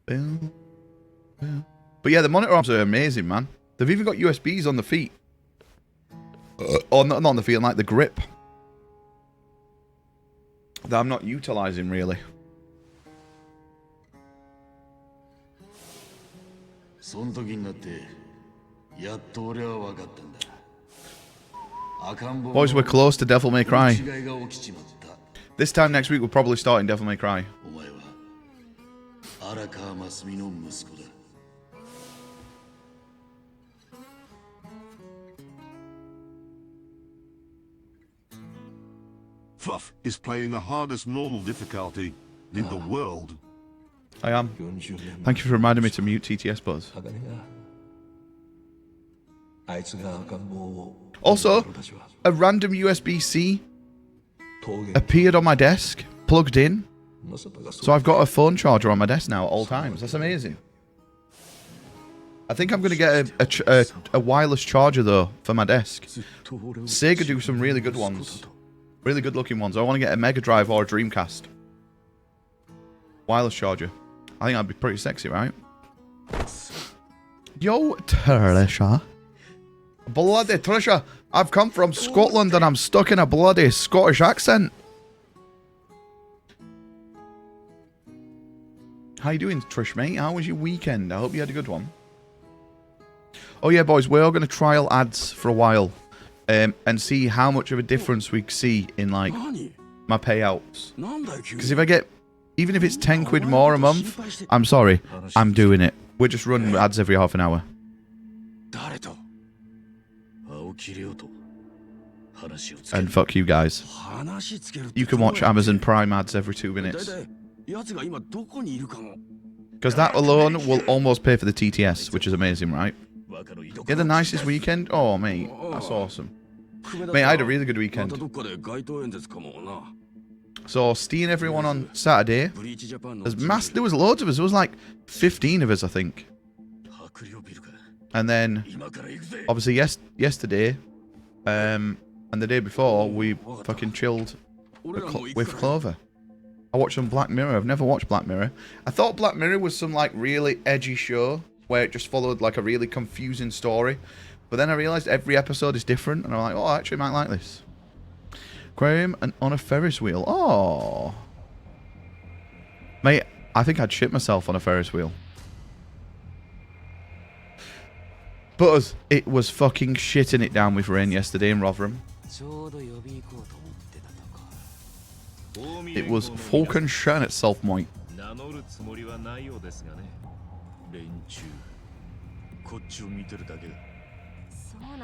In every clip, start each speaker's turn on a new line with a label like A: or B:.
A: But yeah, the monitor arms are amazing, man. They've even got USBs on the feet. Or not on the feet, on like the grip. That I'm not utilizing really. Boys, we're close to Devil May Cry. This time next week we'll probably start in Devil May Cry.
B: Fluff is playing the hardest normal difficulty in the world.
A: I am. Thank you for reminding me to mute TTS Buzz. Also, a random USB-C appeared on my desk, plugged in. So I've got a phone charger on my desk now at all times. That's amazing. I think I'm going to get a wireless charger, though, for my desk. Sega do some really good ones. Really good looking ones. I want to get a Mega Drive or a Dreamcast. Wireless charger. I think that'd be pretty sexy, right? Yo, Trisha. Bloody Trisha. I've come from Scotland and I'm stuck in a bloody Scottish accent. How you doing, Trish, mate? How was your weekend? I hope you had a good one. Oh yeah, boys, we're going to trial ads for a while. And see how much of a difference we see in, like, my payouts. Because if I get, even if it's 10 quid more a month, I'm sorry, I'm doing it. We're just running ads every half an hour. And fuck you guys. You can watch Amazon Prime ads every 2 minutes. Because that alone will almost pay for the TTS, which is amazing, right? Yeah, the nicest weekend? Oh, mate, that's awesome. Mate, I had a really good weekend. So, seeing everyone on Saturday. There was loads of us. There was like 15 of us, I think. And then, obviously, yesterday, and the day before, we fucking chilled with Clover. I watched some Black Mirror. I've never watched Black Mirror. I thought Black Mirror was some, like, really edgy show where it just followed, like, a really confusing story. But then I realised every episode is different, and I'm like, oh, I actually might like this. Aquarium and on a Ferris wheel. Oh. Mate, I think I'd shit myself on a Ferris wheel. But it was fucking shitting it down with rain yesterday in Rotherham. It was fucking shitting itself, mate.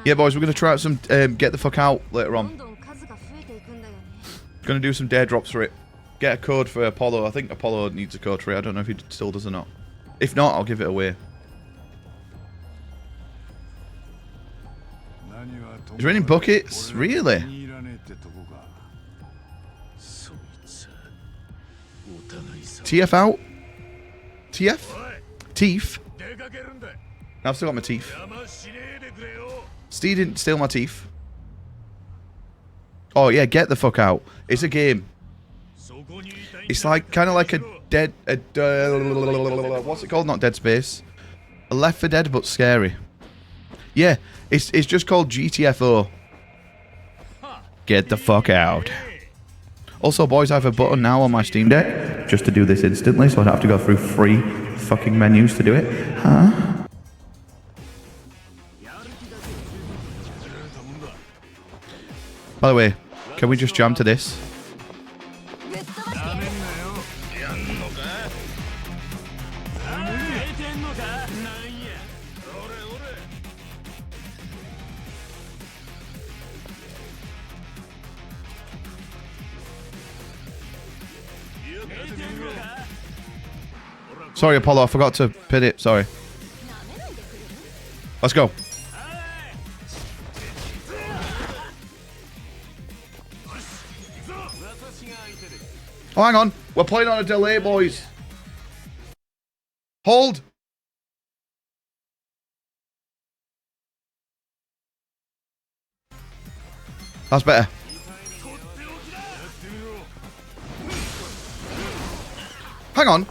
A: Yeah, boys, we're going to try out some Get the Fuck Out later on. Going to do some dare drops for it. Get a code for Apollo. I think Apollo needs a code for it. I don't know if he still does or not. If not, I'll give it away. Is raining buckets? Really? TF out? TF? Teeth? I've still got my teeth. Steve didn't steal my teeth. Oh yeah, Get the Fuck Out. It's a game. It's like kind of like a what's it called? Not Dead Space. A Left 4 Dead, but scary. Yeah, it's just called GTFO. Get the fuck out. Also, boys, I have a button now on my Steam Deck just to do this instantly, so I don't have to go through 3 fucking menus to do it. Huh? By the way, can we just jam to this? Sorry, Apollo, I forgot to pin it. Sorry. Let's go. Oh, hang on. We're playing on a delay, boys. Hold. That's better. Hang on.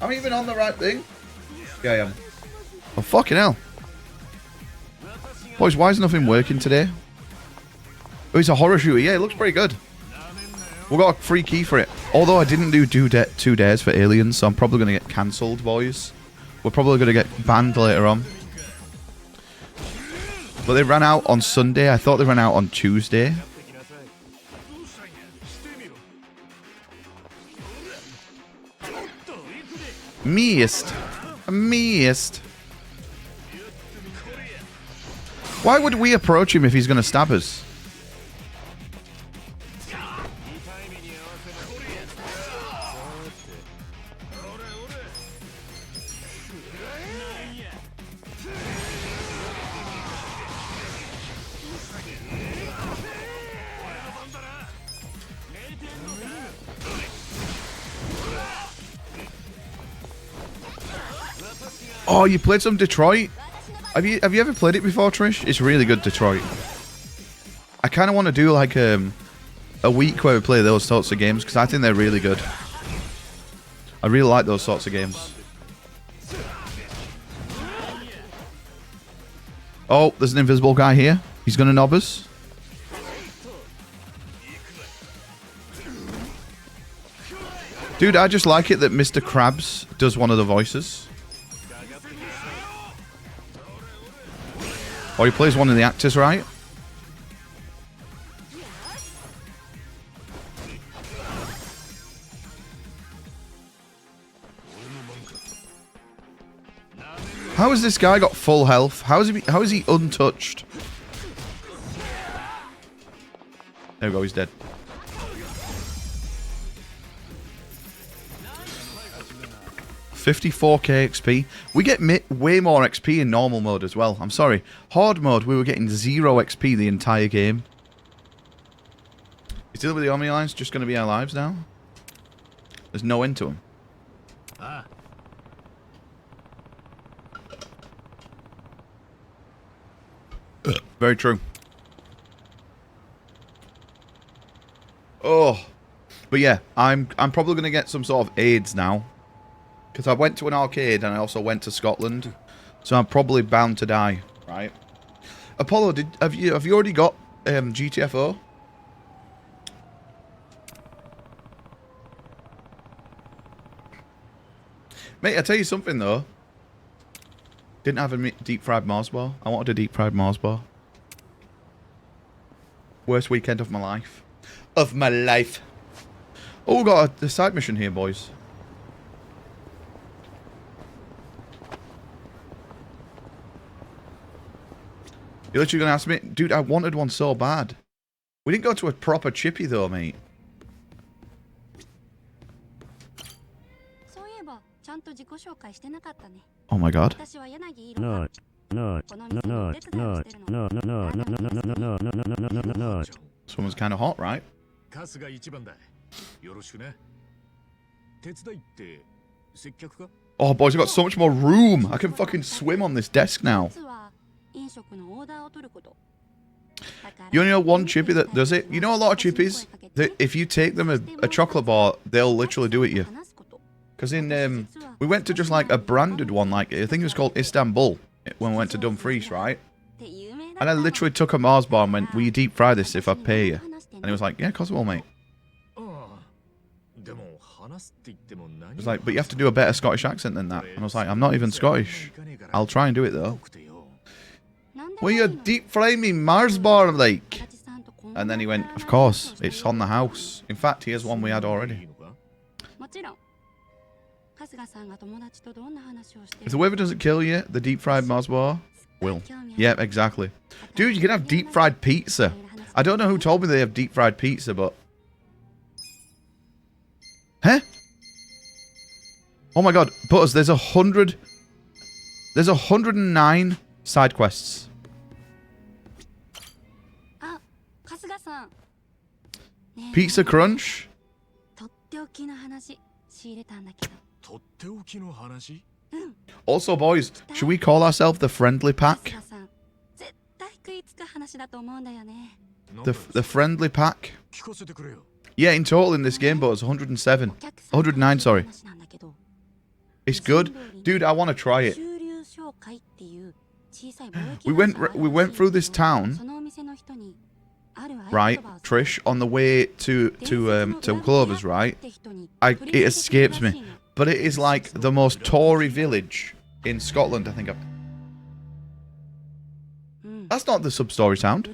A: I'm even on the right thing. Yeah, I am. Oh, fucking hell. Boys, why is nothing working today? Oh, it's a horror shooter. Yeah, it looks pretty good. We got a free key for it. Although I didn't do 2 days for Aliens, so I'm probably going to get cancelled, boys. We're probably going to get banned later on. But they ran out on Sunday. I thought they ran out on Tuesday. Missed. Missed. Why would we approach him if he's going to stab us? Oh, you played some Detroit? Have you ever played it before, Trish? It's really good, Detroit. I kind of want to do like a week where we play those sorts of games because I think they're really good. I really like those sorts of games. Oh, there's an invisible guy here. He's going to knob us. Dude, I just like it that Mr. Krabs does one of the voices. Or he plays one of the actors, right? How has this guy got full health? How is he untouched? There we go, he's dead. $54k XP. We get way more XP in normal mode as well. I'm sorry. Horde mode, we were getting 0 XP the entire game. Is dealing with the Omni Lines just going to be our lives now? There's no end to them. Very true. Oh. But yeah, I'm probably going to get some sort of AIDS now. Because I went to an arcade and I also went to Scotland. So I'm probably bound to die, right? Apollo, have you already got GTFO? Mate, I tell you something though. Didn't have a deep fried Mars bar. I wanted a deep fried Mars bar. Worst weekend of my life. Of my life. Oh, we got a side mission here, boys. You're literally going to ask me? Dude, I wanted one so bad. We didn't go to a proper chippy though, mate. Oh my god.
C: No.
A: This one's kind of hot, right? Oh, boys, I've got so much more room. I can fucking swim on this desk now. You only know one chippy that does it? You know a lot of chippies, that if you take them a chocolate bar, they'll literally do it you. Because in, we went to just like a branded one, like, I think it was called Istanbul, when we went to Dumfries, right? And I literally took a Mars bar and went, will you deep fry this if I pay you? And he was like, yeah, of course I will, mate. It was like, but you have to do a better Scottish accent than that. And I was like, I'm not even Scottish. I'll try and do it though. Will you deep fry me Mars bar, like? And then he went, of course, it's on the house. In fact, here's one we had already. If the weather doesn't kill you, the deep fried Mars bar will. Yeah, exactly. Dude, you can have deep fried pizza. I don't know who told me they have deep fried pizza, but... Huh? Oh my god, Butters, there's 100... There's 109 side quests. Pizza Crunch? Also, boys, should we call ourselves the Friendly Pack? The Friendly Pack? Yeah, in total in this game, but it's 107. 109, sorry. It's good. Dude, I want to try it. We went through this town, right, Trish, on the way to Clover's, right? It escapes me. But it is like the most Tory village in Scotland, I think. That's not the sub-story sound.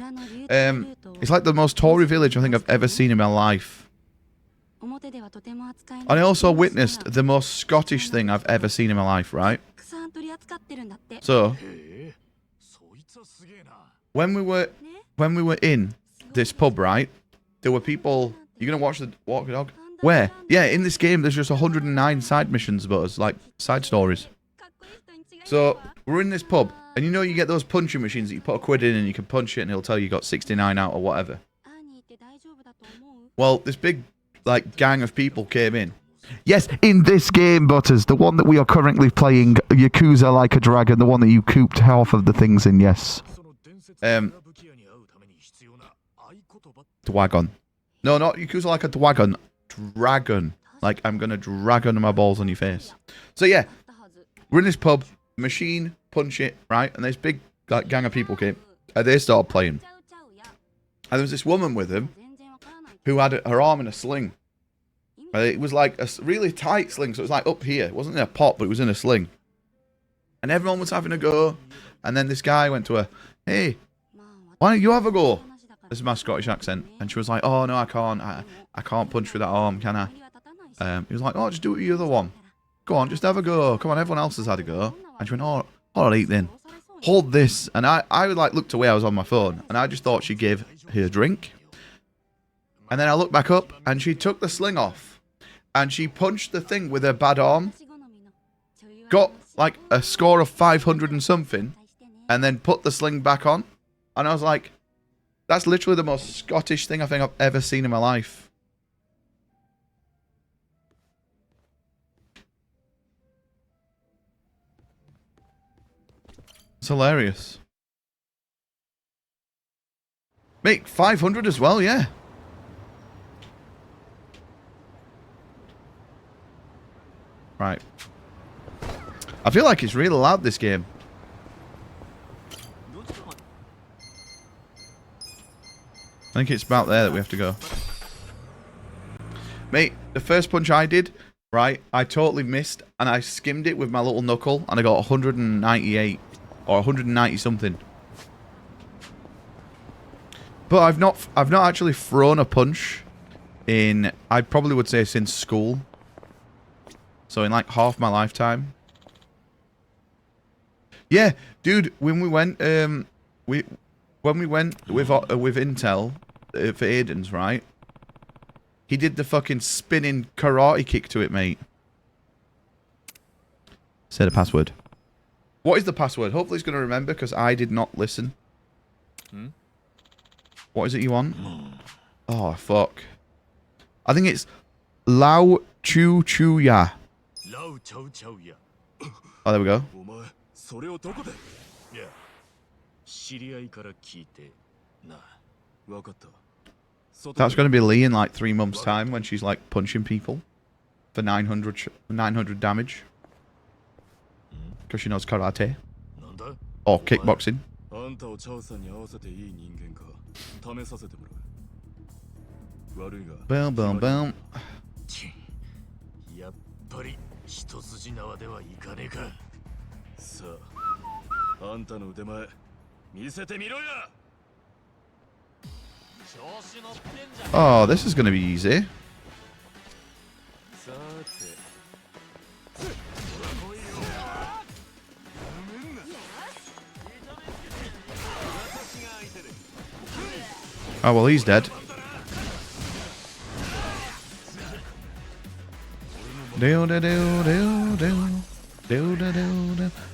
A: It's like the most Tory village I think I've ever seen in my life. And I also witnessed the most Scottish thing I've ever seen in my life, right? So, when we were in this pub, right, there were people. You're gonna watch the walk the dog? Where? Yeah, in this game, there's just 109 side missions about us, like side stories. So we're in this pub, and you know you get those punching machines that you put a quid in and you can punch it, and it'll tell you got 69 out or whatever. Well, this big like gang of people came in. Yes, in this game, Butters, the one that we are currently playing, Yakuza Like a Dragon, the one that you cooped half of the things in, yes. Dwagon. No, not Yakuza Like a Dwagon. Dragon. Like, I'm gonna dragon my balls on your face. So, yeah. We're in this pub. Machine, punch it, right? And this big like, gang of people came. And they started playing. And there was this woman with them who had her arm in a sling. It was like a really tight sling, so it was like up here. It wasn't in a pot, but it was in a sling. And everyone was having a go. And then this guy went to her, hey, why don't you have a go? This is my Scottish accent. And she was like, oh, no, I can't. I can't punch with that arm, can I? He was like, oh, just do it with the other one. Go on, just have a go. Come on, everyone else has had a go. And she went, oh, all right then. Hold this. And I like looked away, I was on my phone. And I just thought she gave her a drink. And then I looked back up, and she took the sling off. And she punched the thing with her bad arm. Got like a score of 500 and something. And then put the sling back on. And I was like, that's literally the most Scottish thing I think I've ever seen in my life. It's hilarious. Mate, 500 as well, yeah. Right. I feel like it's really loud, this game. I think it's about there that we have to go. Mate, the first punch I did, right, I totally missed, and I skimmed it with my little knuckle, and I got 198, or 190 something. But I've not actually thrown a punch in, I probably would say since school. So in like half my lifetime. Yeah, dude, when we went, when we went with Intel for Aiden's, right? He did the fucking spinning karate kick to it, mate. Say the password. What is the password? Hopefully he's going to remember, because I did not listen. What is it you want? Oh, fuck. I think it's Lao Chu Chu Ya. Oh, there we go. That's going to be Lee in like 3 months' time when she's like punching people for 900 damage. Because she knows karate. Or kickboxing. Boom, boom, boom. Oh, this is going to be easy. Oh, well, he's dead.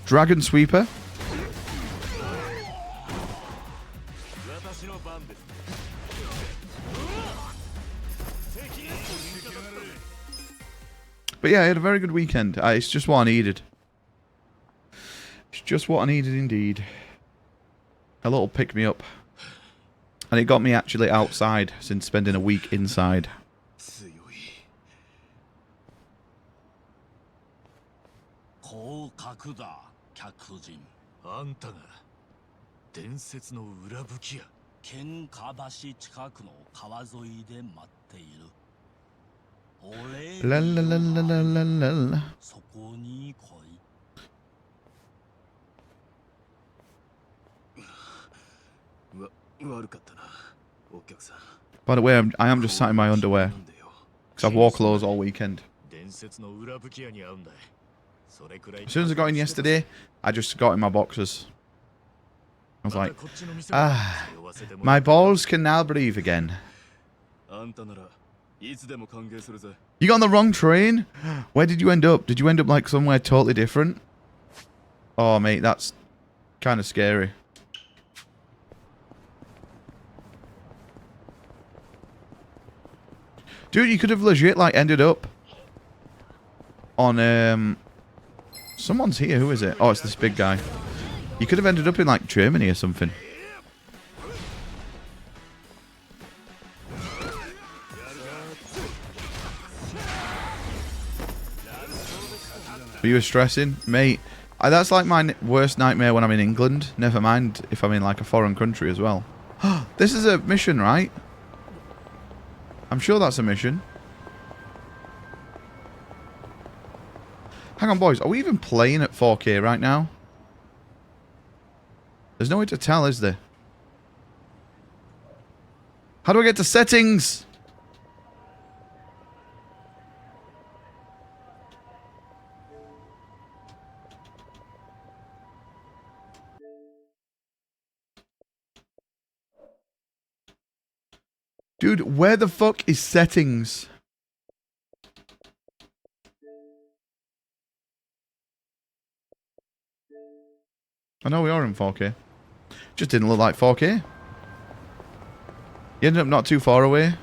A: Dragon Sweeper. But yeah, I had a very good weekend. It's just what I needed. It's just what I needed indeed. A little pick-me-up. And it got me actually outside since spending a week inside.
C: の核だ、客人。あんたが伝説の裏武器や。喧嘩橋近くの川沿いで待っている。俺
A: ラララララララ。
C: そこに来い。悪かったな、お客さん。
A: By the way, I am just sat in my underwear. Because I've wore clothes all weekend. As soon as I got in yesterday, I just got in my boxers. I was like, my balls can now breathe again. You got on the wrong train? Where did you end up? Did you end up like somewhere totally different? Oh, mate, that's kind of scary. Dude, you could have legit like ended up on someone's here. Who is it? Oh, it's this big guy. You could have ended up in like Germany or something. Were you stressing? Mate, that's like my worst nightmare when I'm in England. Never mind if I'm in like a foreign country as well. This is a mission, right? I'm sure that's a mission. Hang on, boys. Are we even playing at 4K right now? There's no way to tell, is there? How do I get to settings? Dude, where the fuck is settings? I know we are in 4K. Just didn't look like 4K. You ended up not too far away.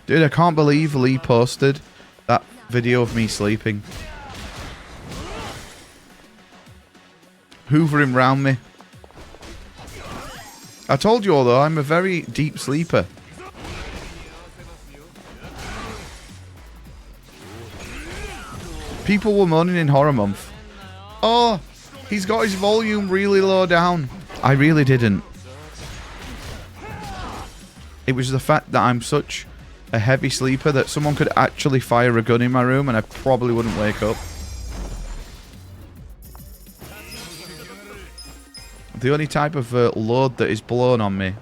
A: Dude, I can't believe Lee posted that video of me sleeping. Hoovering round me. I told you all though, I'm a very deep sleeper. People were moaning in Horror Month. Oh, he's got his volume really low down. I really didn't. It was the fact that I'm such a heavy sleeper that someone could actually fire a gun in my room and I probably wouldn't wake up. The only type of load that is blown on me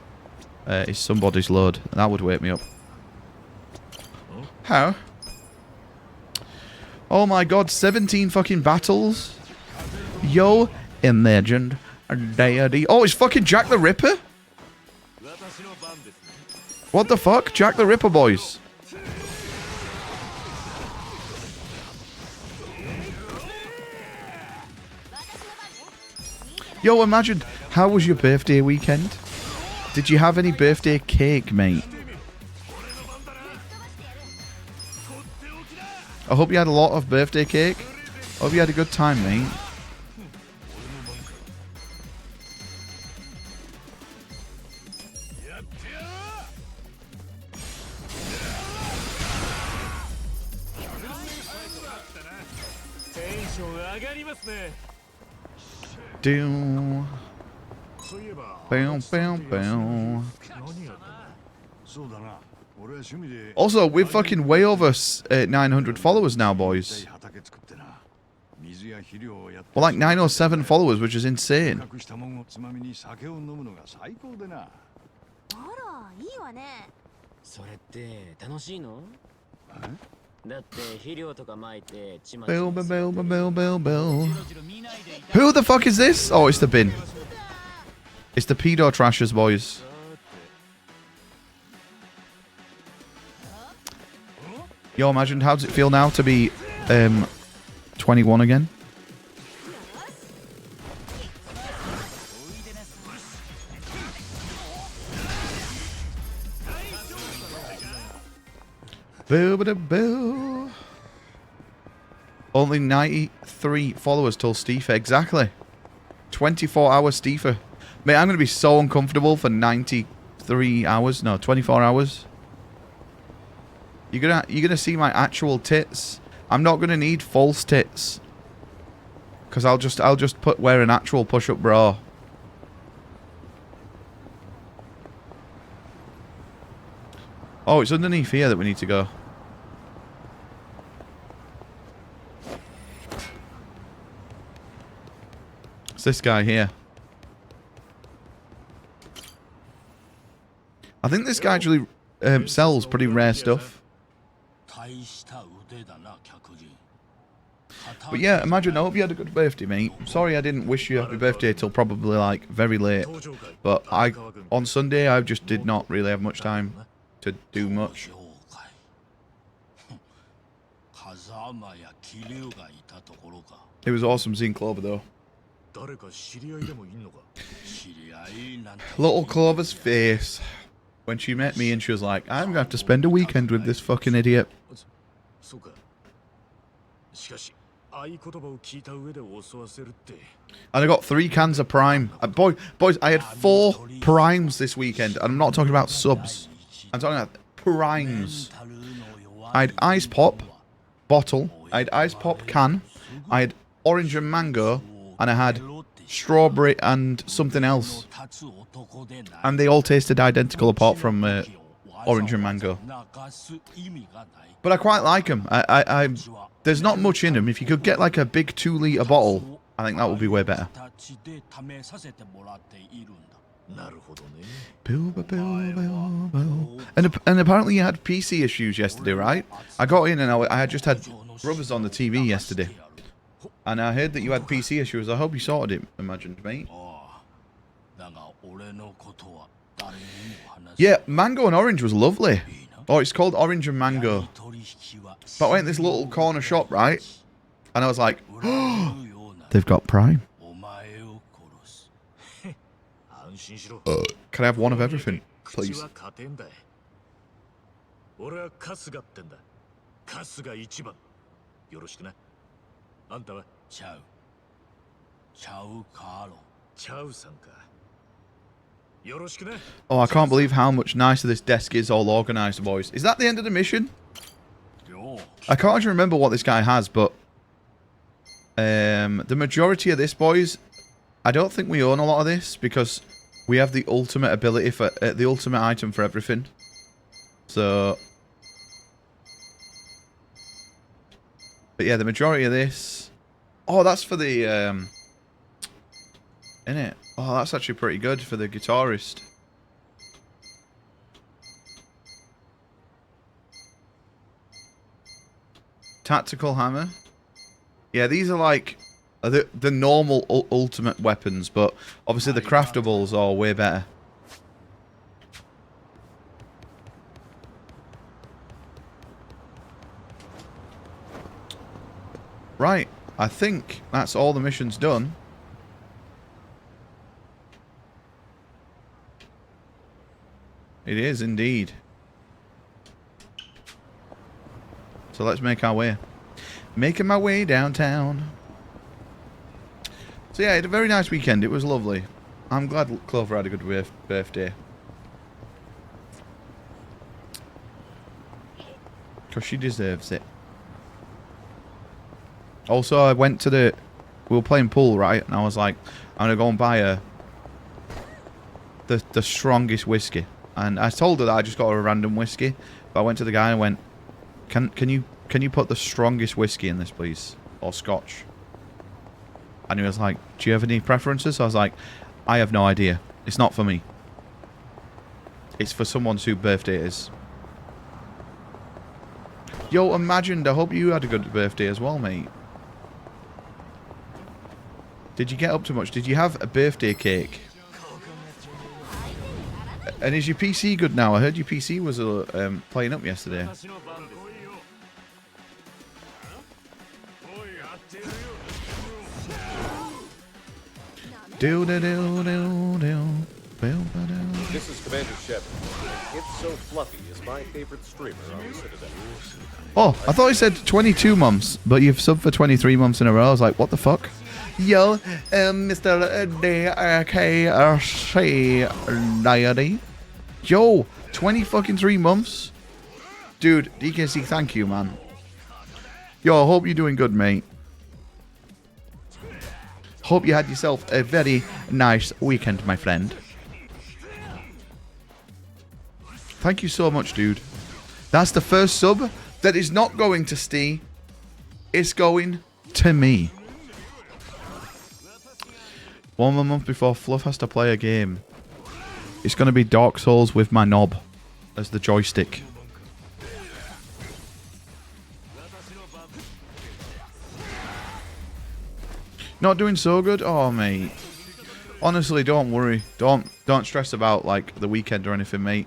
A: is somebody's load. And that would wake me up. How? Oh my god, 17 fucking battles? Yo, Imagine Deity. Oh, it's fucking Jack the Ripper? What the fuck? Jack the Ripper, boys. Yo, Imagine, how was your birthday weekend? Did you have any birthday cake, mate? I hope you had a lot of birthday cake. Hope you had a good time, mate. Do. Bow, bow, bow. Also, we're fucking way over 900 followers now, boys. We're like 907 followers, which is insane. Bill, bill, bill, bill, bill, bill. Who the fuck is this? Oh, it's the bin. It's the pedo trashers, boys. Yo, Imagine, how does it feel now to be 21 again? Boo, boo, boo. Only 93 followers till Stifa. Exactly. 24-hour Stifa. Mate, I'm going to be so uncomfortable for 93 hours. No, 24 hours. You're gonna see my actual tits. I'm not gonna need false tits. Cause I'll just wear an actual push-up bra. Oh, it's underneath here that we need to go. It's this guy here. I think this guy actually sells pretty rare stuff. But yeah, imagine, I hope you had a good birthday, mate. Sorry I didn't wish you happy birthday till probably like very late. But on Sunday I just did not really have much time to do much. It was awesome seeing Clover though. Little Clover's face when she met me and she was like, I'm gonna have to spend a weekend with this fucking idiot. And I got 3 cans of Prime. Boys, I had 4 Primes this weekend. And I'm not talking about subs. I'm talking about Primes. I had Ice Pop bottle. I had Ice Pop can. I had orange and mango. And I had strawberry and something else. And they all tasted identical apart from orange and mango. But I quite like them. There's not much in them. If you could get like a big 2-litre bottle, I think that would be way better. And apparently you had PC issues yesterday, right? I got in and I just had Brothers on the TV yesterday. And I heard that you had PC issues. I hope you sorted it, imagined, mate. Yeah, mango and orange was lovely. Oh, it's called orange and mango. But I went to this little corner shop, right? And I was like, oh, they've got Prime. Can I have one of everything, please? Oh, I can't believe how much nicer this desk is all organised, boys. Is that the end of the mission? I can't actually remember what this guy has, but the majority of this, boys, I don't think we own a lot of this because we have the ultimate ability for the ultimate item for everything. So, but yeah, the majority of this. Oh, that's for the innit? Oh, that's actually pretty good for the guitarist. Tactical hammer. Yeah, these are like the normal ultimate weapons, but obviously the craftables are way better. Right, I think that's all the missions done. It is indeed. So let's make our way. Making my way downtown. So yeah, I had a very nice weekend. It was lovely. I'm glad Clover had a good birthday. Because she deserves it. Also, I went to we were playing pool, right? And I was like, I'm going to go and buy the strongest whiskey. And I told her that I just got a random whiskey. But I went to the guy and went, Can you put the strongest whiskey in this, please? Or scotch? And he was like, do you have any preferences? I was like, I have no idea. It's not for me. It's for someone whose birthday it is. Yo, imagined. I hope you had a good birthday as well, mate. Did you get up to much? Did you have a birthday cake? And is your PC good now? I heard your PC was playing up yesterday.
D: This is Commander Shepard. It's So Fluffy is my favorite streamer on the Citadel.
A: Oh, I thought he said 22 months, but you've subbed for 23 months in a row. I was like, what the fuck? Yo, Mr. DRKC Lady. Yo, 20 fucking 3 months? Dude, DKC, thank you, man. Yo, I hope you're doing good, mate. Hope you had yourself a very nice weekend, my friend. Thank you so much, dude. That's the first sub that is not going to Steve. It's going to me. 1 more month before Fluff has to play a game. It's going to be Dark Souls with my knob as the joystick. Not doing so good? Oh, mate. Honestly, don't worry. Don't stress about, like, the weekend or anything, mate.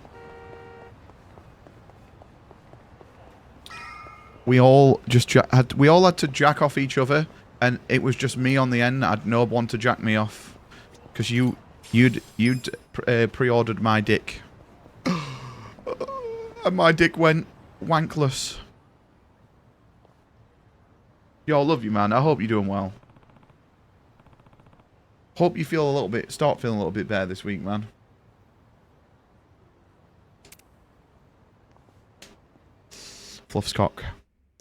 A: We all had to jack off each other, and it was just me on the end. I had no one to jack me off, because you'd pre-ordered my dick, and my dick went wankless. Yo, I love you, man. I hope you're doing well. Hope you feel start feeling a little bit better this week, man. Fluff's cock.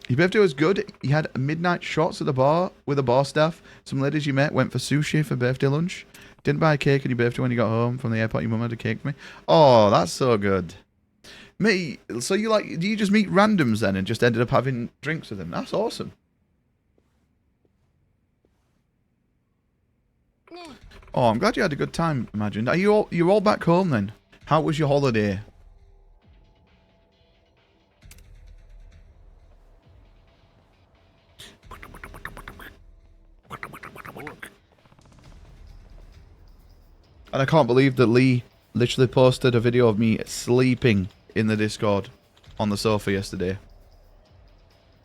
A: Your birthday was good. You had midnight shots at the bar with the bar staff. Some ladies you met went for sushi for birthday lunch. Didn't buy a cake on your birthday when you got home from the airport. Your mum had a cake for me. Oh, that's so good. Mate, so do you just meet randoms then and just ended up having drinks with them? That's awesome. Oh, I'm glad you had a good time, Imagine. Are you're all back home then? How was your holiday? And I can't believe that Lee literally posted a video of me sleeping in the Discord on the sofa yesterday.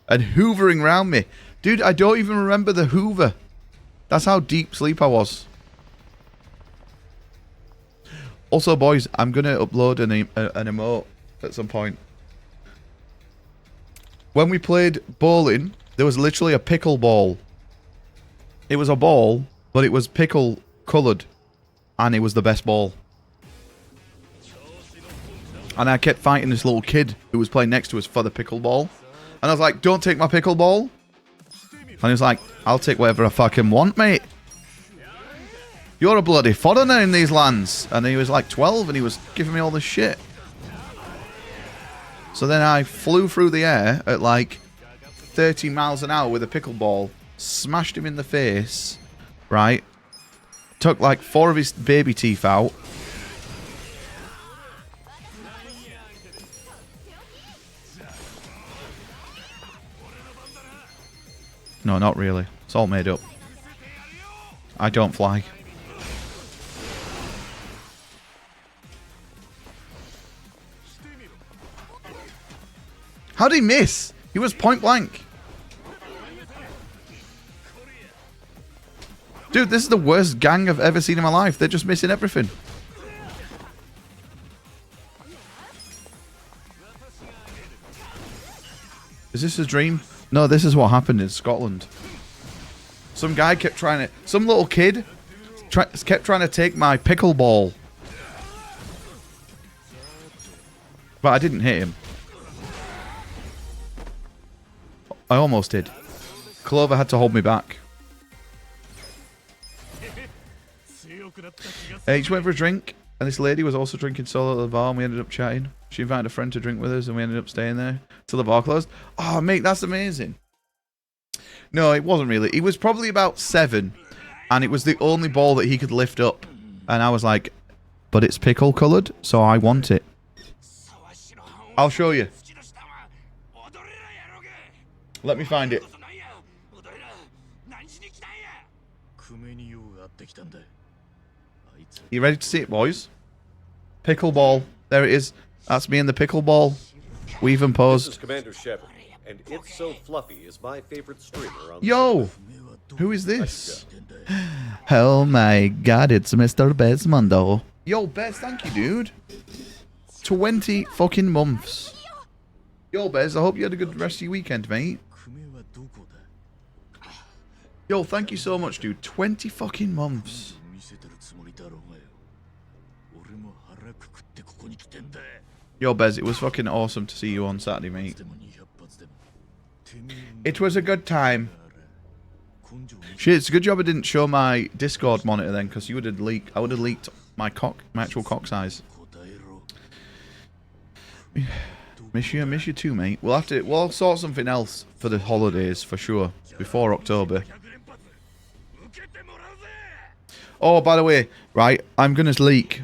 A: And hoovering around me. Dude, I don't even remember the hoover. That's how deep sleep I was. Also, boys, I'm going to upload an emote at some point. When we played bowling, there was literally a pickle ball. It was a ball, but it was pickle coloured. And it was the best ball. And I kept fighting this little kid who was playing next to us for the pickle ball. And I was like, don't take my pickle ball. And he was like, I'll take whatever I fucking want, mate. You're a bloody foreigner in these lands. And he was like 12 and he was giving me all this shit. So then I flew through the air at like 30 miles an hour with a pickle ball. Smashed him in the face. Right? Took like 4 of his baby teeth out. No, not really. It's all made up. I don't fly. How did he miss? He was point blank. Dude, this is the worst gang I've ever seen in my life. They're just missing everything. Is this a dream? No, this is what happened in Scotland. Some guy kept trying to... Some little kid kept trying to take my pickleball. But I didn't hit him. I almost did. Clover had to hold me back. Each went for a drink, and this lady was also drinking solo at the bar, and we ended up chatting. She invited a friend to drink with us, and we ended up staying there till the bar closed. Oh, mate, that's amazing. No, it wasn't really. He was probably about 7, and it was the only ball that he could lift up. And I was like, but it's pickle coloured, so I want it. I'll show you. Let me find it. You ready to see it, boys? Pickleball. There it is. That's me in the pickleball. Weave and
D: This
A: posed.
D: is Commander Shepard, and It's So Fluffy is my favorite streamer on
A: Yo! Who is this? Oh my god, it's Mr. Besmondo. Yo, Bez, thank you, dude. 20 fucking months. Yo, Bez, I hope you had a good rest of your weekend, mate. Yo, thank you so much, dude. 20 fucking months. Yo, Bez, it was fucking awesome to see you on Saturday, mate. It was a good time. Shit, it's a good job I didn't show my Discord monitor then, because you would have leaked. I would have leaked my actual cock size. Miss you too, mate. We'll sort something else for the holidays for sure before October. Oh, by the way, right, I'm gonna leak.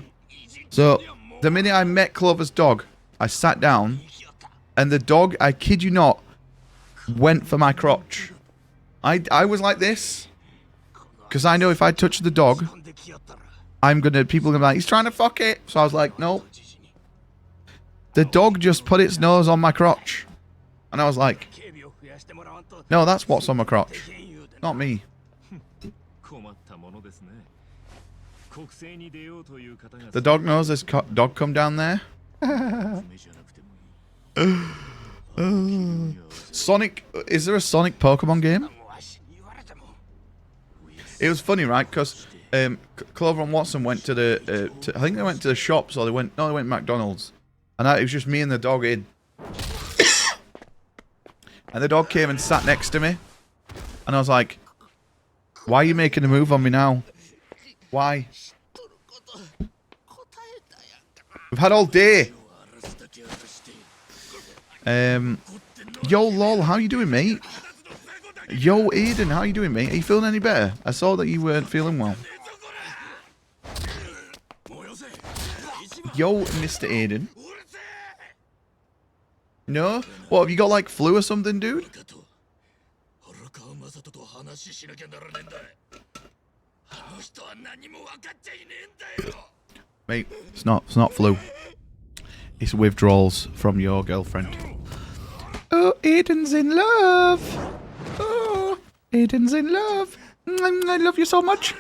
A: So the minute I met Clover's dog, I sat down, and the dog, I kid you not, went for my crotch. I was like this, because I know if I touch the dog, people are gonna be like, he's trying to fuck it. So I was like, no. The dog just put its nose on my crotch. And I was like, no, that's what's on my crotch. Not me. The dog knows there's dog come down there. Sonic, is there a Sonic Pokemon game? It was funny, right? Because Clover and Watson went to the, I think they went to the shops, or they went to McDonald's. And it was just me and the dog in. And the dog came and sat next to me. And I was like, why are you making a move on me now? Why? We've had all day. Yo, lol, how you doing, mate? Yo, Aiden, how you doing, mate? Are you feeling any better? I saw that you weren't feeling well. Yo, Mr. Aiden. No? What, have you got like flu or something, dude? Mate, it's not flu. It's withdrawals from your girlfriend. Oh, Aiden's in love. Oh, Aiden's in love. I love you so much.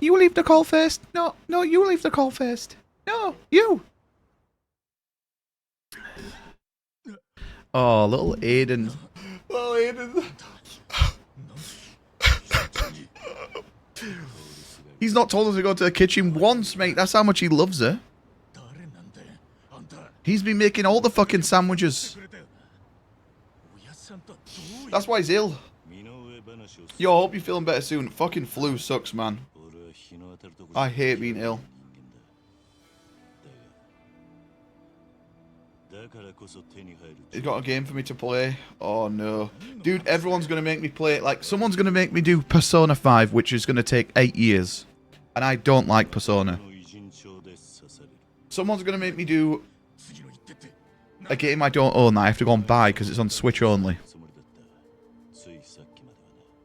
A: You leave the call first. No, you leave the call first. No, you. Oh, little Aiden. Little Aiden. He's not told us to go to the kitchen once, mate. That's how much he loves her. He's been making all the fucking sandwiches. That's why he's ill. Yo, I hope you're feeling better soon. Fucking flu sucks, man. I hate being ill. He's got a game for me to play. Oh no. Dude, everyone's going to make me play it. Like, someone's going to make me do Persona 5, which is going to take 8 years. And I don't like Persona. Someone's going to make me do a game I don't own that I have to go and buy because it's on Switch only.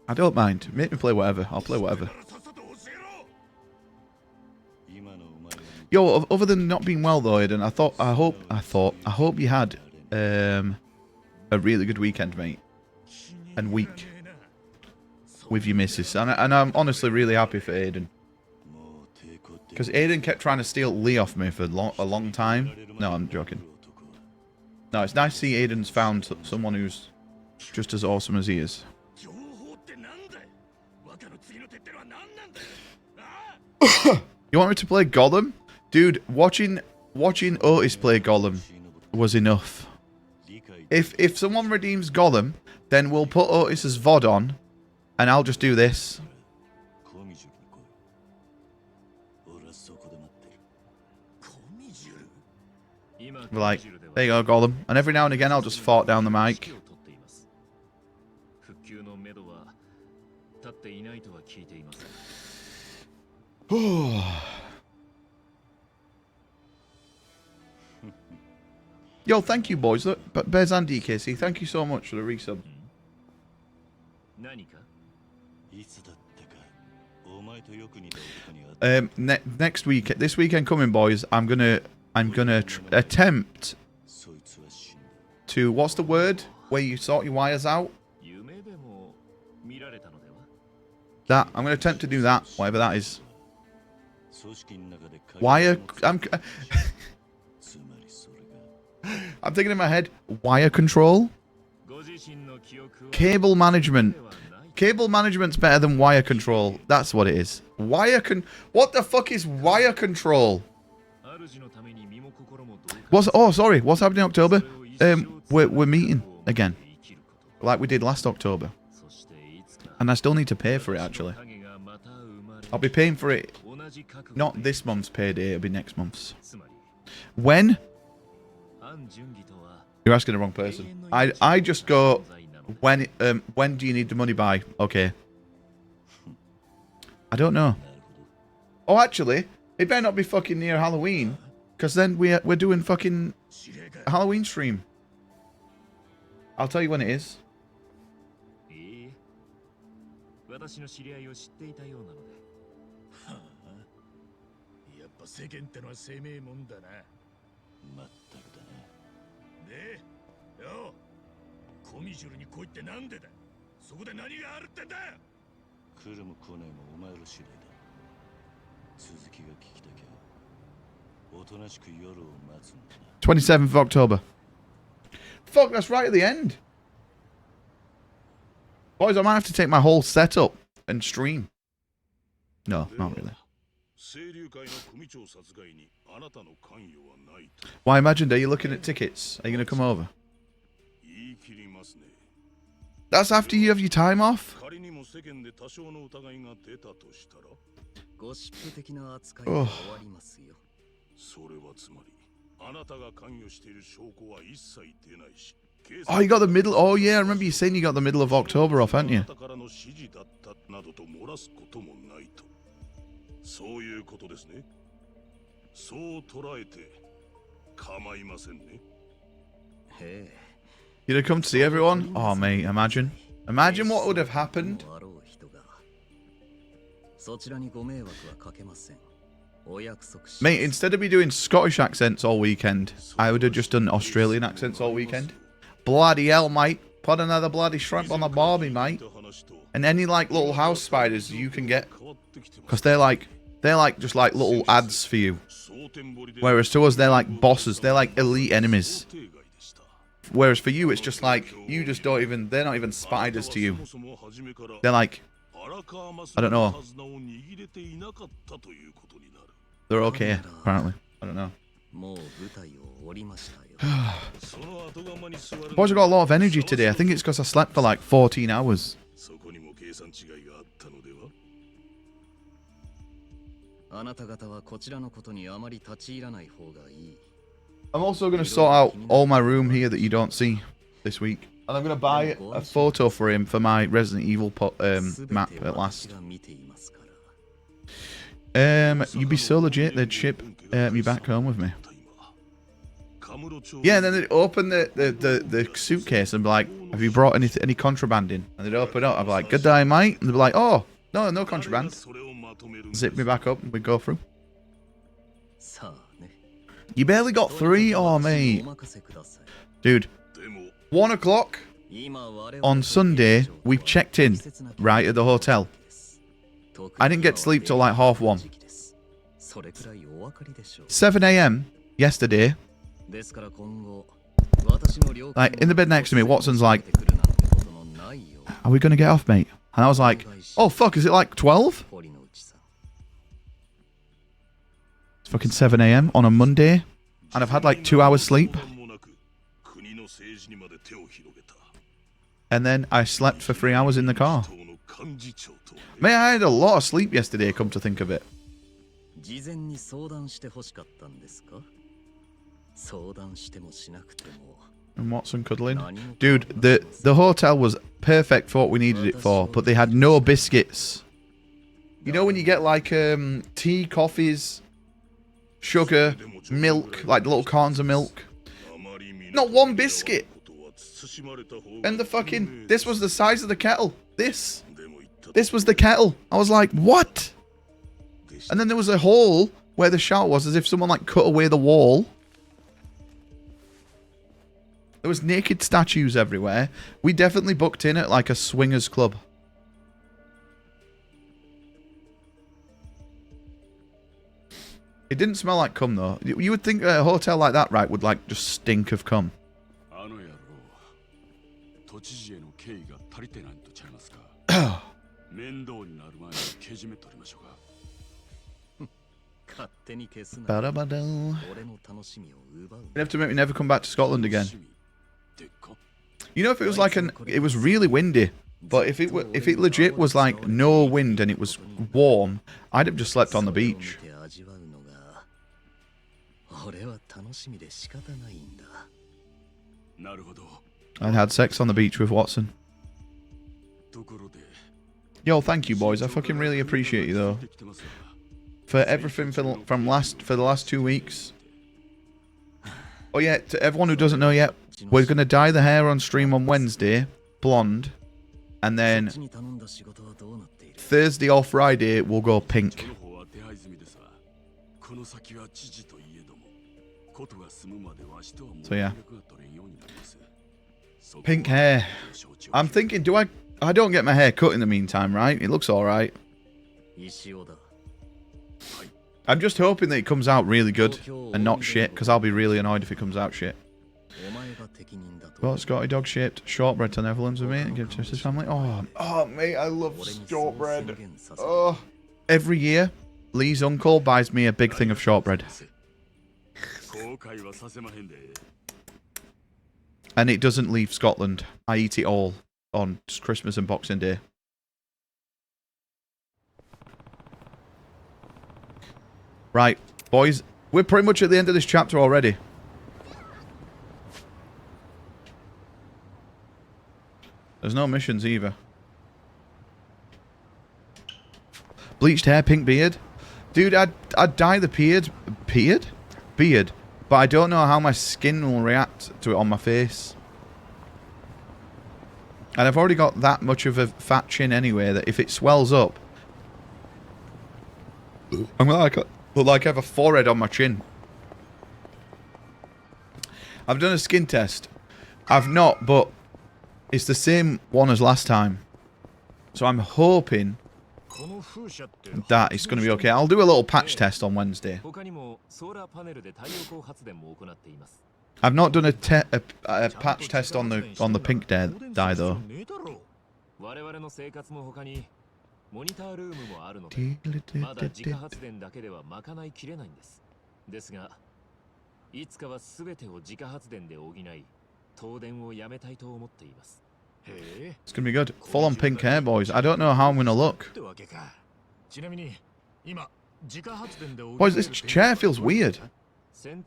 A: I don't mind. Make me play whatever. I'll play whatever. Yo, other than not being well though, Aiden, I hope you had a really good weekend, mate, and week with your missus, and I'm honestly really happy for Aiden, because Aiden kept trying to steal Lee off me for a long time. No, I'm joking. No, it's nice to see Aiden's found someone who's just as awesome as he is. You want me to play Gollum? Dude, watching Otis play Gollum was enough. If someone redeems Gollum, then we'll put Otis's VOD on, and I'll just do this. We're like, there you go, Gollum. And every now and again, I'll just fart down the mic. Yo, thank you, boys. But Bez and DKC, thank you so much for the resub. Next week, this weekend coming, boys, I'm gonna attempt to, what's the word where you sort your wires out? That I'm gonna attempt to do that, whatever that is. Wire. I'm thinking in my head, wire control? Cable management. Cable management's better than wire control. That's what it is. What the fuck is wire control? Sorry. What's happening in October? We're meeting again, like we did last October, and I still need to pay for it. Actually, I'll be paying for it. Not this month's payday. It'll be next month's. When? You're asking the wrong person. I just go when do you need the money by? Okay. I don't know. Oh, actually, it better not be fucking near Halloween, because then we're doing fucking Halloween stream. I'll tell you when it is.
C: やっぱ世間ってのは生命もんだな。まったくだな。で、よ、コミジュルに来いってなんでだ。そこで何があるってんだ。来るも来ねえもお前ら次第だ。続きが聞きたきゃ、おとなしく夜を待つんだな。
A: 27th of October. Fuck, that's right at the end. Boys, I might have to take my whole setup and stream. No, not really. Why, Imagined, are you looking at tickets? Are you going to come over? That's after you have your time off? Oh. Oh, you got the middle. Oh, yeah, I remember you saying you got the middle of October off, hadn't you? You'd have come to see everyone? Oh, mate, imagine. Imagine what would have happened. Mate, instead of me doing Scottish accents all weekend, I would have just done Australian accents all weekend. Bloody hell, mate. Put another bloody shrimp on the barbie, mate. And any, like, little house spiders you can get. Because they're like just like little ads for you. Whereas to us, they're like bosses. They're like elite enemies. Whereas for you, it's just like, you just don't even, they're not even spiders to you. They're like, I don't know. They're okay, apparently. I don't know. Boys, I got a lot of energy today. I think it's because I slept for like 14 hours. I'm also going to sort out all my room here that you don't see this week. And I'm going to buy a photo frame for my Resident Evil map at last. You'd be so legit, they'd ship me back home with me. Yeah, and then they'd open the suitcase and be like, have you brought any contraband in? And they'd open it up, I'd be like, good day, mate. And they'd be like, oh, no contraband. Zip me back up and we'd go through. You barely got 3? Oh, mate. Dude, 1 o'clock on Sunday, we've checked in, right, at the hotel. I didn't get to sleep till like 1:30. 7 a.m. yesterday, like, in the bed next to me, Watson's like, are we going to get off, mate? And I was like, oh, fuck, is it like 12? It's fucking 7 a.m. on a Monday, and I've had like 2 hours sleep. And then I slept for 3 hours in the car. Mate, I had a lot of sleep yesterday, come to think of it. And Watson cuddling. Dude, the hotel was perfect for what we needed it for, but they had no biscuits. You know when you get like tea, coffees, sugar, milk, like little cartons of milk? Not one biscuit. And the fucking, this was the size of the kettle. This was the kettle. I was like, what? And then there was a hole where the shower was, as if someone like cut away the wall. There was naked statues everywhere. We definitely booked in at like a swingers club. It didn't smell like cum though. You would think a hotel like that, right, would like just stink of cum. Ba-da-ba-da. You have to make me never come back to Scotland again. You know, if it was like it was really windy, but if it legit was like no wind and it was warm, I'd have just slept on the beach. And had sex on the beach with Watson. Yo, thank you, boys. I fucking really appreciate you, though. For everything for the last 2 weeks. Oh, yeah, to everyone who doesn't know yet, we're going to dye the hair on stream on Wednesday, blonde. And then Thursday or Friday, we'll go pink. So, yeah. Pink hair. I'm thinking, I don't get my hair cut in the meantime, right? It looks alright. I'm just hoping that it comes out really good and not shit, because I'll be really annoyed if it comes out shit. Well, Scotty dog shaped shortbread to Netherlands with me and give it to his family. Oh, mate, I love shortbread. Oh, every year, Lee's uncle buys me a big thing of shortbread. And it doesn't leave Scotland. I eat it all on Christmas and Boxing Day. Right, boys, we're pretty much at the end of this chapter already. There's no missions either. Bleached hair, pink beard. Dude, I'd dye the beard, but I don't know how my skin will react to it on my face. And I've already got that much of a fat chin anyway that if it swells up, I'm gonna look like I have a forehead on my chin. I've done a skin test. I've not, but it's the same one as last time. So I'm hoping that it's going to be okay. I'll do a little patch test on Wednesday. I've not done a patch test on the pink dye though. It's gonna be good. Full on pink hair, boys. I don't know how I'm gonna look. Boys, this chair feels weird. Hang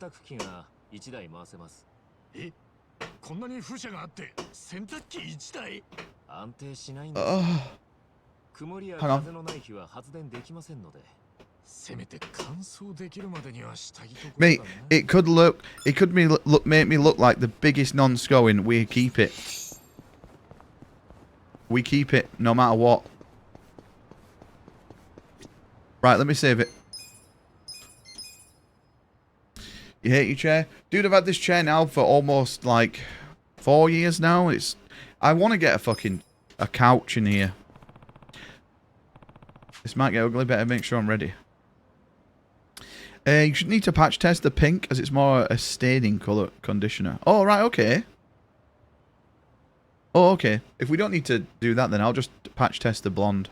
A: on. Mate, it could make me look like the biggest non-sco in We Keep It. We keep it no matter what. Right, let me save it. You hate your chair? Dude, I've had this chair now for almost like 4 years now. I want to get a couch in here. This might get ugly, better make sure I'm ready. You should need to patch test the pink as it's more a staining colour conditioner. Oh, right, okay. Oh, okay. If we don't need to do that, then I'll just patch test the blonde.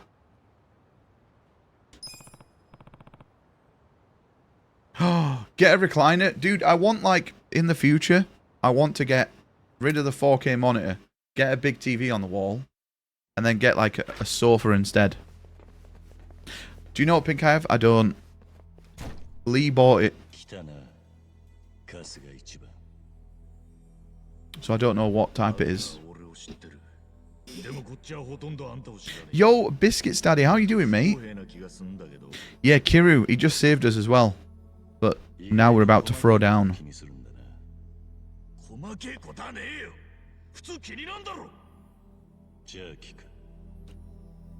A: Oh, get a recliner. Dude, I want, like, in the future, I want to get rid of the 4K monitor, get a big TV on the wall, and then get, like, a sofa instead. Do you know what pink I have? I don't. Lee bought it. So I don't know what type it is. Yo, Biscuits Daddy, how you doing, mate? Yeah, Kiru, he just saved us as well. But now we're about to throw down.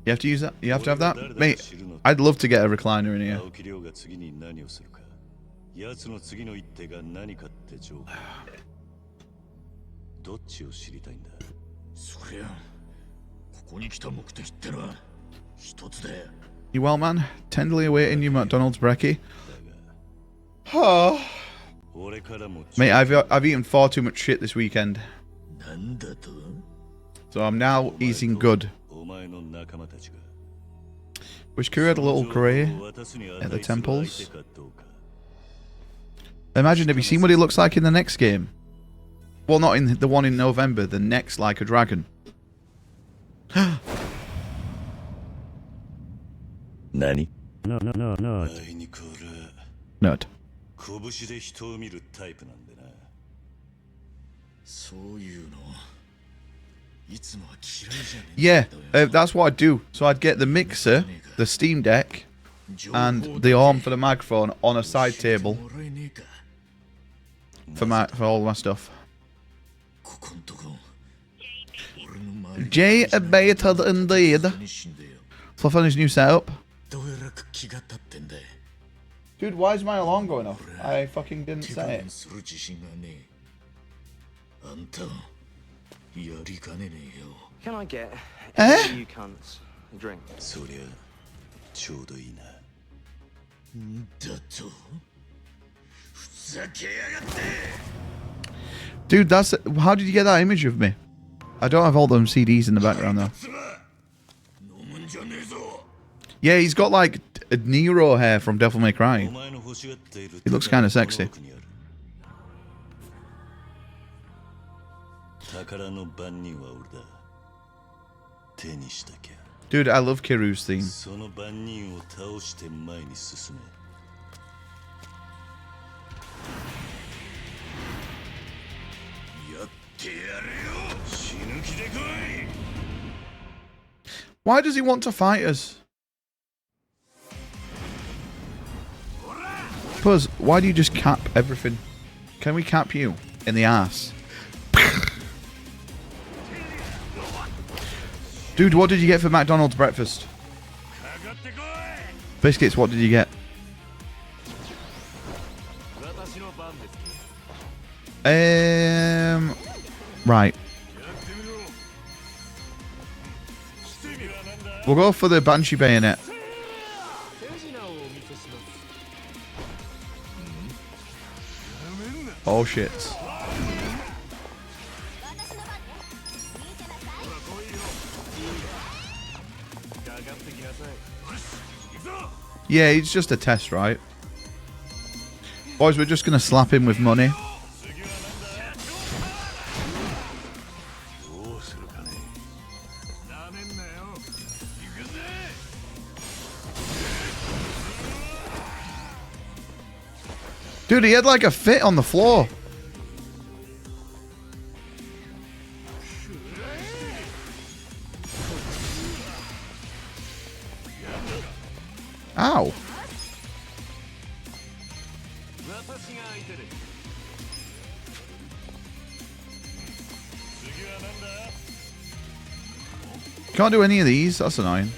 A: You have to use that? You have to have that? Mate, I'd love to get a recliner in here. You well, man? Tenderly awaiting you, McDonald's brekkie. Oh. Mate, I've eaten far too much shit this weekend. So I'm now eating good. Wish Kuru had a little grey at the temples. Imagine, have you seen what he looks like in the next game? Well, not in the one in November, the next Like a Dragon.
C: Nani?
E: No.
A: Nerd. Yeah, that's what I'd do. So I'd get the mixer, the Steam Deck, and the arm for the microphone on a side table for all my stuff. Jay abated indeed. Fluff on his new setup. Dude, why is my alarm going off? I fucking didn't say it.
E: Can I get you cunts a drink?
A: Dude, that's... How did you get that image of me? I don't have all them CDs in the background, though. Yeah, he's got, like, a Nero hair from Devil May Cry. He looks kind of sexy. Dude, I love Kiru's theme. Why does he want to fight us? Buzz, why do you just cap everything? Can we cap you in the ass? Dude, what did you get for McDonald's breakfast? Biscuits, what did you get? Right. We'll go for the Banshee Bayonet. Oh shit. Yeah, it's just a test, right? Boys, we're just gonna slap him with money. Dude, he had like a fit on the floor. Ow. Can't do any of these. That's annoying.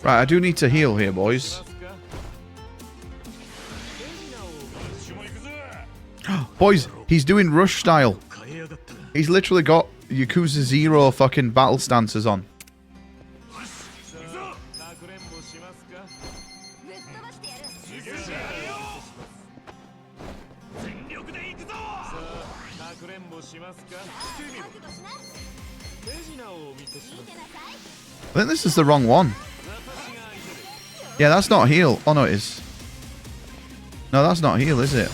A: Right, I do need to heal here, boys. Boys, he's doing rush style. He's literally got Yakuza 0 fucking battle stances on. I think this is the wrong one. Yeah, that's not heal. Oh, no, it is. No, that's not heal, is it?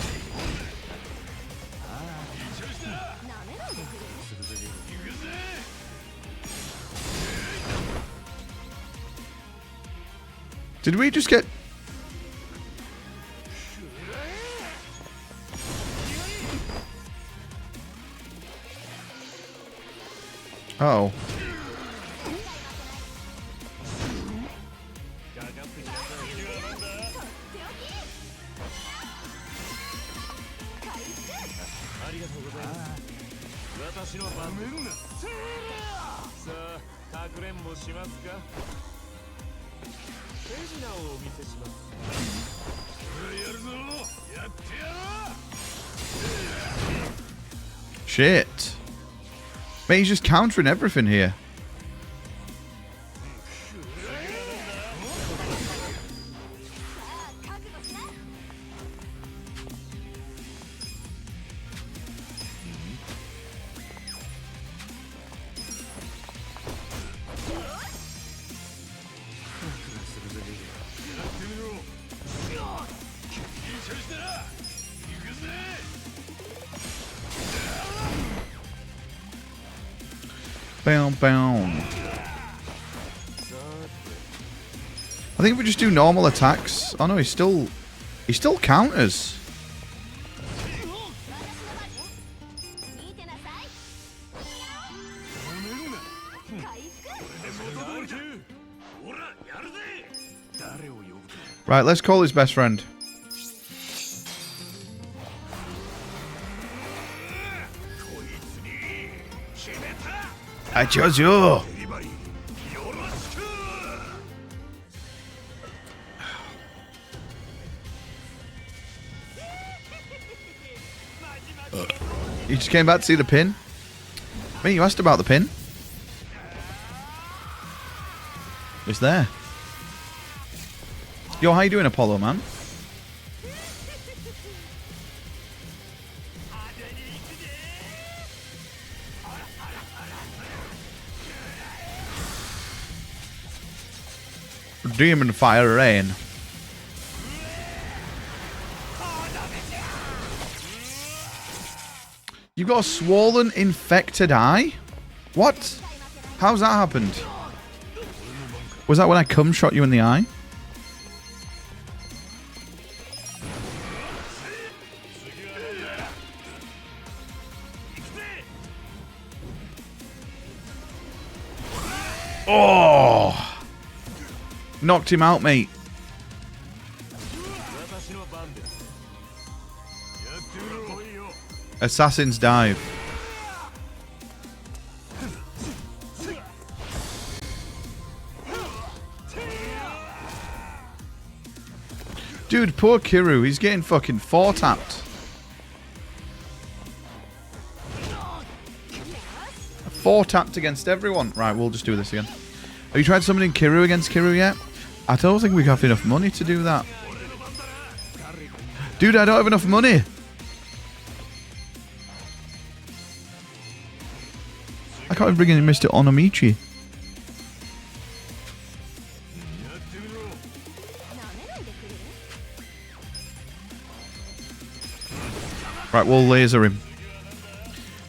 A: Did we just get... Uh-oh. Shit. Mate, he's just countering everything here. Bam, bam. I think if we just do normal attacks. Oh no, he still counters. Right, let's call his best friend. I chose you. You just came back to see the pin? Mate, you asked about the pin. It's there. Yo, how you doing, Apollo, man? Demon fire rain. You've got a swollen, infected eye? What? How's that happened? Was that when I cum shot you in the eye? Oh! Knocked him out, mate. Assassin's dive. Dude, poor Kiryu. He's getting fucking 4-tapped. 4-tapped against everyone. Right, we'll just do this again. Have you tried summoning Kiryu against Kiryu yet? I don't think we have enough money to do that. Dude, I don't have enough money. I can't even bring in Mr. Onomichi. Right, we'll laser him.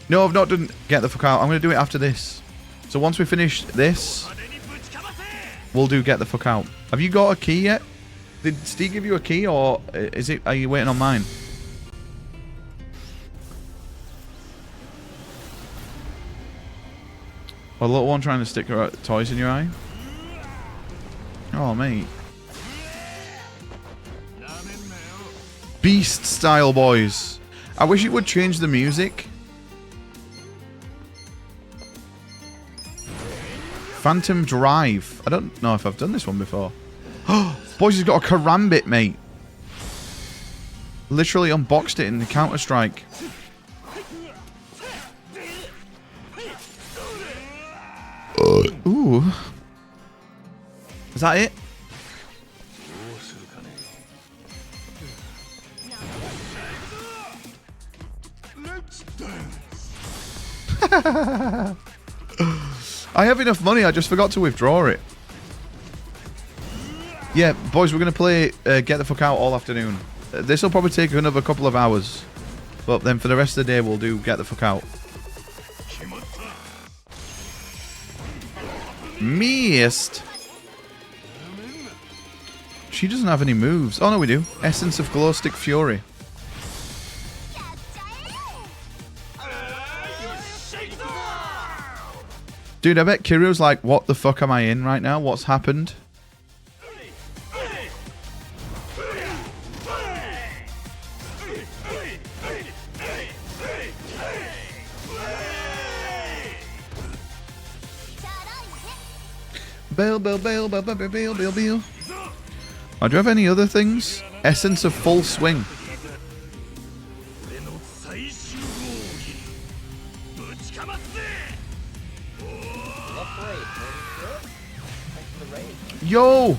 A: No, I've not done get the fuck out. I'm going to do it after this. So once we finish this, we'll do get the fuck out. Have you got a key yet? Did Steve give you a key, or is it? Are you waiting on mine? A little one trying to stick her toys in your eye? Oh, mate. Beast style, boys. I wish it would change the music. Phantom Drive. I don't know if I've done this one before. Boys, he's got a karambit, mate. Literally unboxed it in the Counter-Strike. Ooh. Is that it? I have enough money, I just forgot to withdraw it. Yeah, boys, we're going to play Get the Fuck Out all afternoon. This will probably take another couple of hours. But then for the rest of the day, we'll do Get the Fuck Out. Missed. She doesn't have any moves. Oh, no, we do. Essence of Glow Stick Fury. Dude, I bet Kiryu's like, what the fuck am I in right now? What's happened? Bail, bail, bail, bail, bail, bail, bail, bail. Oh, do you have any other things? Essence of Full Swing. Yo!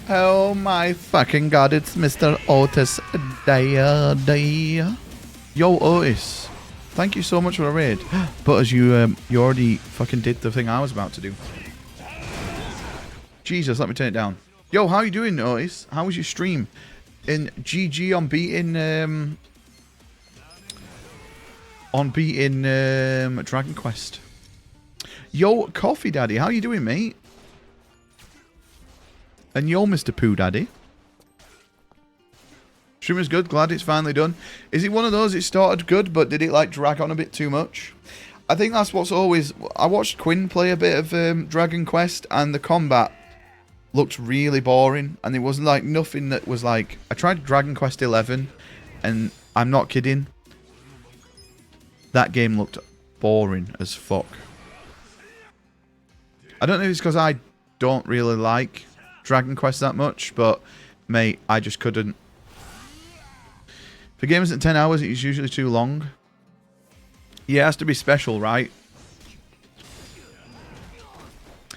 A: Oh my fucking god, it's Mr. Otis Day. Yo, Otis. Thank you so much for the raid. But as you already fucking did the thing I was about to do. Jesus, let me turn it down. Yo, how you doing, Otis? How was your stream? In GG on beating Dragon Quest. Yo, Coffee Daddy, how you doing, mate? And yo, Mr. Pooh Daddy. Stream is good, glad it's finally done. Is it one of those, it started good, but did it like drag on a bit too much? I think that's what's always... I watched Quinn play a bit of Dragon Quest, and the combat looked really boring. And it wasn't like nothing that was like... I tried Dragon Quest 11, and I'm not kidding. That game looked boring as fuck. I don't know if it's because I don't really like Dragon Quest that much, but mate, I just couldn't. If a game isn't 10 hours, it's usually too long. Yeah, it has to be special, right?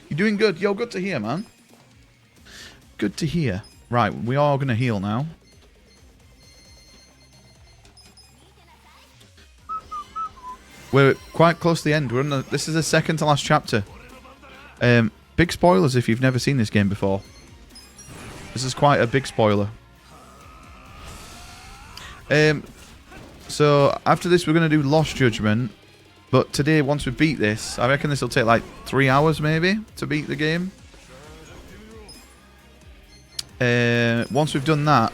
A: You're doing good. Yo, good to hear, man. Good to hear. Right, we are going to heal now. We're quite close to the end. This is the second to last chapter. Big spoilers if you've never seen this game before. This is quite a big spoiler. So after this we're going to do Lost Judgment. But today, once we beat this, I reckon this will take like 3 hours maybe to beat the game. Once we've done that,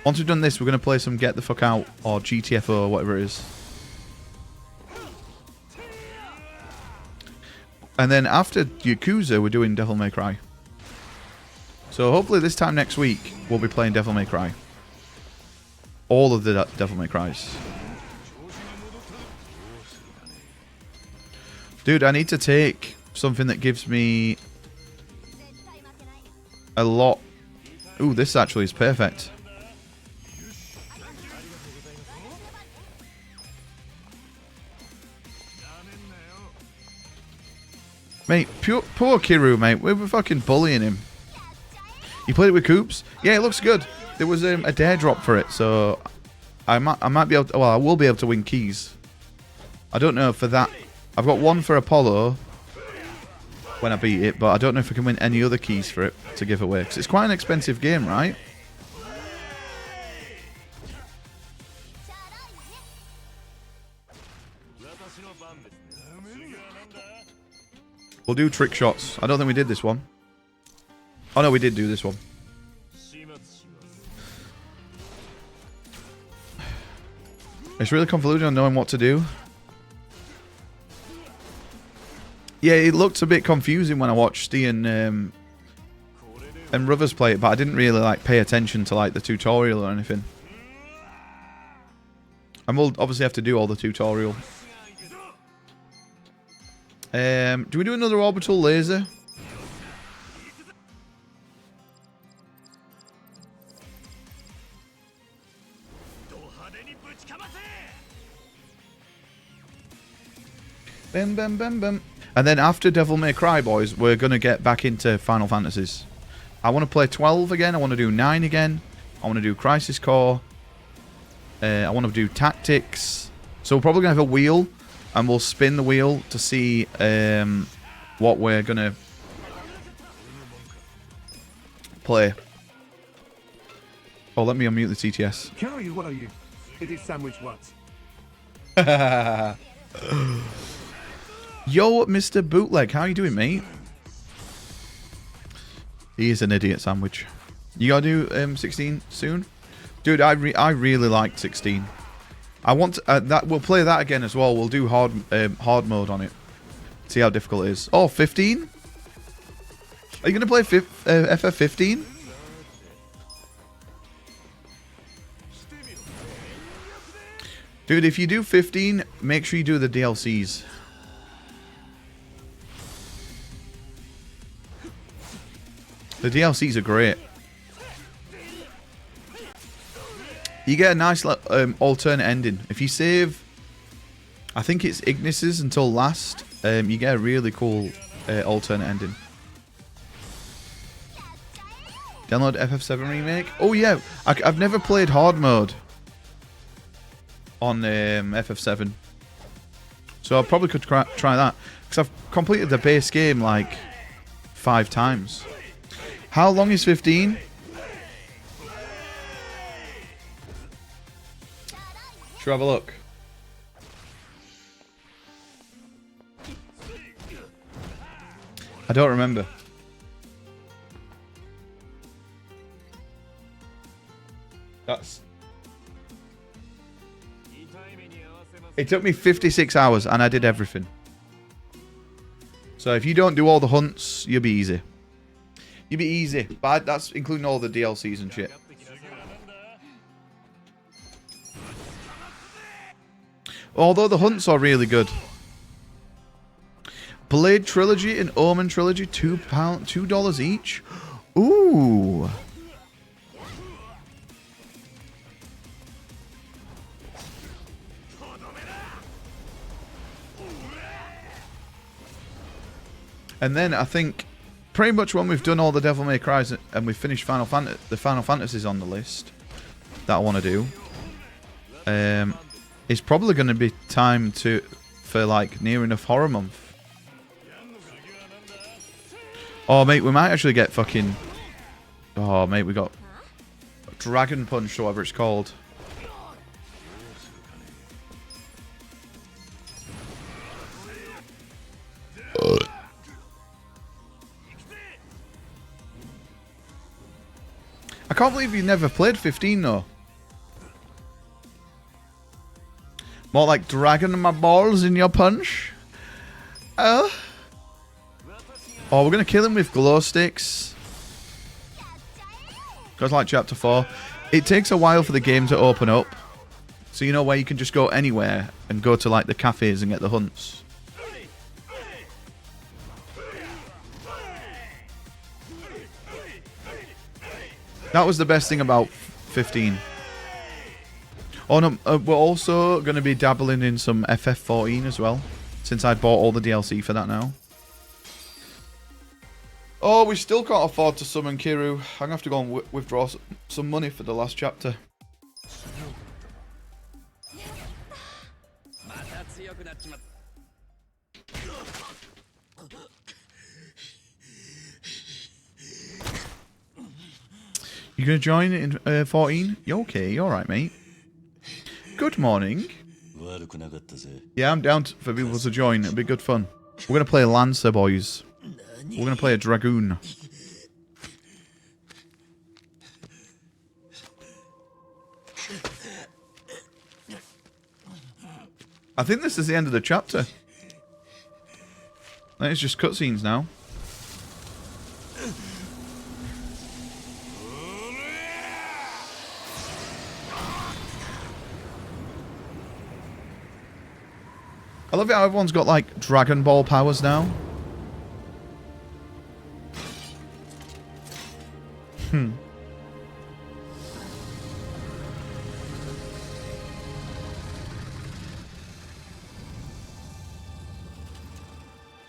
A: once we've done this, we're going to play some Get the Fuck Out or GTFO or whatever it is. And then after Yakuza, we're doing Devil May Cry. So hopefully this time next week, we'll be playing Devil May Cry. All of the Devil May Crys. Dude, I need to take something that gives me a lot. Ooh, this actually is perfect. Mate, poor Kiru, mate. We were fucking bullying him. You played it with Coops? Yeah, it looks good. There was a dare drop for it, so I might be able to, well, I will be able to win keys. I don't know for that. I've got one for Apollo when I beat it, but I don't know if I can win any other keys for it to give away, because it's quite an expensive game, right? We'll do trick shots. I don't think we did this one. Oh no, we did do this one. It's really convoluted on knowing what to do. Yeah, it looked a bit confusing when I watched Ian and Ruthers play it, but I didn't really like pay attention to like the tutorial or anything. And we'll obviously have to do all the tutorial. Do we do another orbital laser? Bam, bam, bam, bam. And then after Devil May Cry, boys, we're going to get back into Final Fantasies. I want to play 12 again. I want to do 9 again. I want to do Crisis Core. I want to do Tactics. So we're probably going to have a wheel. And we'll spin the wheel to see what we're going to play. Oh, let me unmute the TTS.
F: Carry, what are you? It is sandwich what?
A: Yo, Mr. Bootleg, how you doing, mate? He is an idiot sandwich. You gotta do 16 soon? Dude, I really liked 16. I want to, that. We'll play that again as well. We'll do hard mode on it. See how difficult it is. Oh, 15? Are you going to play FF15? Dude, if you do 15, make sure you do the DLCs. The DLCs are great. You get a nice alternate ending. If you save, I think it's Ignis's until last, you get a really cool alternate ending. Download FF7 Remake. Oh yeah, I've never played hard mode on FF7. So I probably could try that. Because I've completed the base game like 5 times. How long is 15? Should we have a look? I don't remember. That's... It took me 56 hours and I did everything. So if you don't do all the hunts, you'll be easy. You'll be easy. But that's including all the DLCs and shit. Although the hunts are really good. Blade Trilogy and Omen Trilogy, $2 each. Ooh. And then I think pretty much when we've done all the Devil May Cry's and we've finished the Final Fantasies on the list that I want to do, it's probably going to be time for like near enough Horror Month. Oh mate, we might actually get fucking... Oh mate, we got Dragon Punch or whatever it's called. I can't believe you never played 15 though. More like dragging my balls in your punch. Oh, we're going to kill him with glow sticks. Because like chapter 4, it takes a while for the game to open up. So you know where you can just go anywhere and go to like the cafes and get the hunts. That was the best thing about 15. Oh no, we're also going to be dabbling in some FF14 as well. Since I bought all the DLC for that now. Oh, we still can't afford to summon Kiru. I'm going to have to go and withdraw some money for the last chapter. You going to join in 14? You okay? You alright, mate? Good morning. Yeah, I'm down for people to join. It'll be good fun. We're going to play Lancer, boys. We're going to play a Dragoon. I think this is the end of the chapter. I think it's just cutscenes now. I love it how everyone's got like Dragon Ball powers now.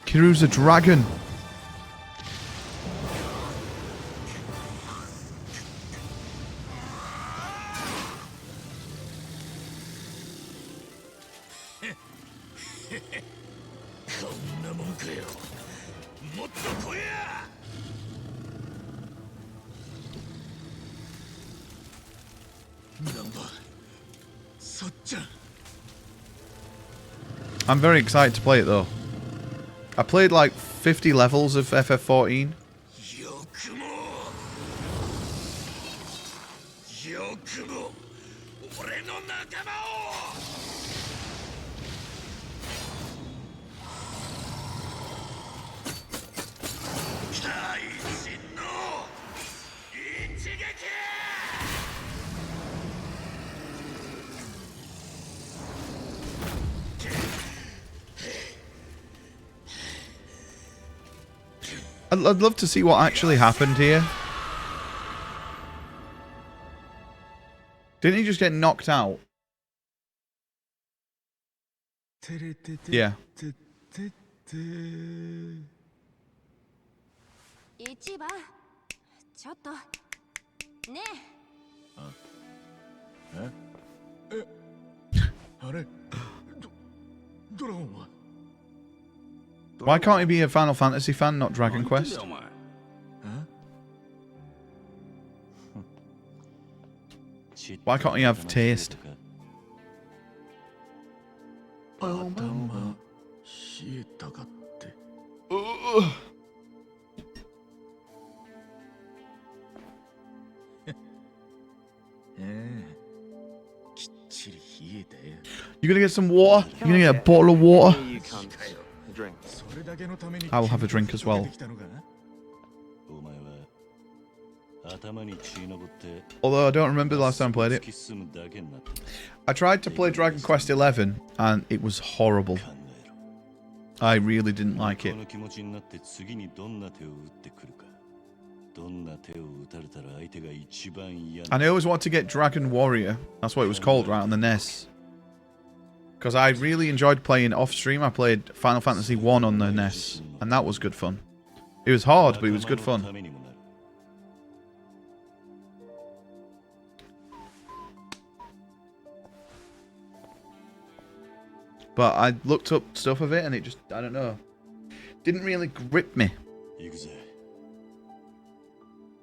A: Kiru's a dragon. I'm very excited to play it though. I played like 50 levels of FF14. I'd love to see what actually happened here. Didn't he just get knocked out? Yeah.
G: 一番ちょっとね
C: あれドラゴンは
A: Why can't he be a Final Fantasy fan, not Dragon Quest? Why can't he have taste?
C: 頭冷えたかってきっちり冷えたよ
A: You're gonna get some water? You're gonna get a bottle of water?
E: You cunts. A drink.
C: それだけのために
A: I will have a drink as well.
C: 出てきたのか
H: お前は頭に血のぼって
A: Although I don't remember the last time I played it.
H: 突き進むだけになった
A: I tried to play Dragon Quest 11 and it was horrible.
H: 考えろ
A: I really didn't like
H: こ
A: it.
H: の気持ちになって次にどんな手を打ってくるかどんな手を打たれたら相手が一番嫌な
A: And I always wanted to get Dragon Warrior. That's what it was called, right, on the NES. Because I really enjoyed playing off stream. I played Final Fantasy 1 on the NES. And that was good fun. It was hard, but it was good
H: 仲間の
A: fun.
H: ためにもなる
A: But I looked up stuff of it and it just, I don't know. Didn't really grip me.
H: 行くぜ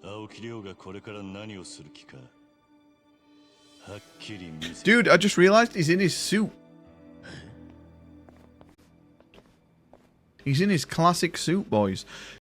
H: 青木亮がこれから何をする気かはっきり見せ
A: Dude, I just realized he's in his suit. He's in his classic suit, boys.